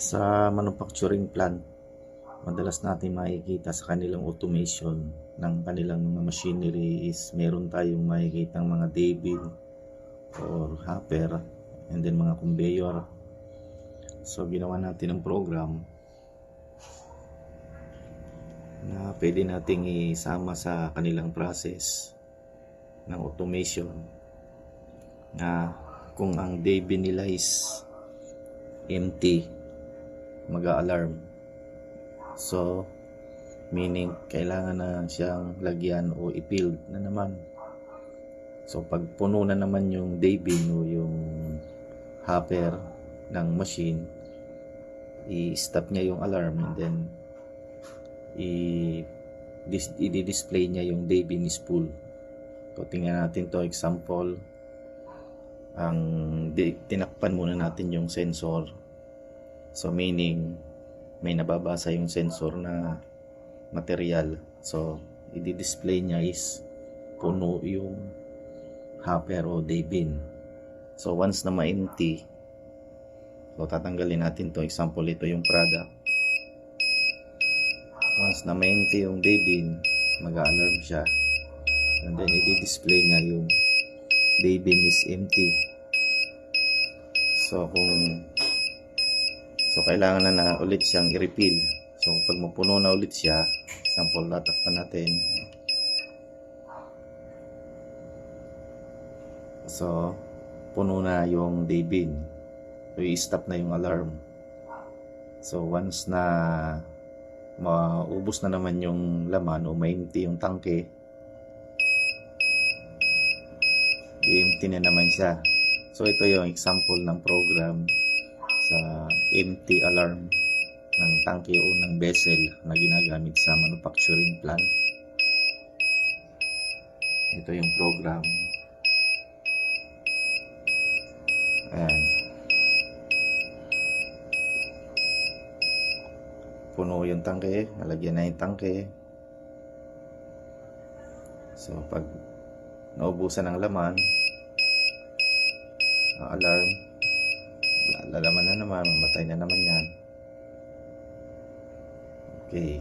Sa manufacturing plant, madalas natin makikita sa kanilang automation ng kanilang mga machinery is meron tayong makikita ng mga David or hopper and then mga conveyor. So ginawa natin ng program na pwede nating isama sa kanilang process ng automation na kung ang David nila is empty, mag-a-alarm. So, meaning kailangan na siyang lagyan o i-fill na naman. So, pag puno na naman yung day bin o yung hopper ng machine, i-stop niya yung alarm and then i-display niya yung day bin is full. So, tingnan natin to example. Tinakpan muna natin yung sensor. So meaning may nababasa yung sensor na material. So i-display niya is puno yung hopper o day bin. So once na ma-empty, so tatanggalin natin to. Example, ito yung product. Once na ma-empty yung day bin, mag-a-alarm siya. And then i-display niya yung day bin is empty. So kailangan na ulit siyang i-refill. So pag mapuno na ulit siya, example, tatakpan natin. So puno na yung day bin. So i-stop na yung alarm. So once na maubos na naman yung laman o ma-empty yung tangke, i-empty na naman siya. So ito yung example ng program sa empty alarm ng tangke o ng vessel na ginagamit sa manufacturing plant. Ito yung program. Ayan. Puno yung tangke, nalagyan na yung tangke. So pag naubusan ng laman, alarm, lalaman na naman, matay na naman yan. Okay.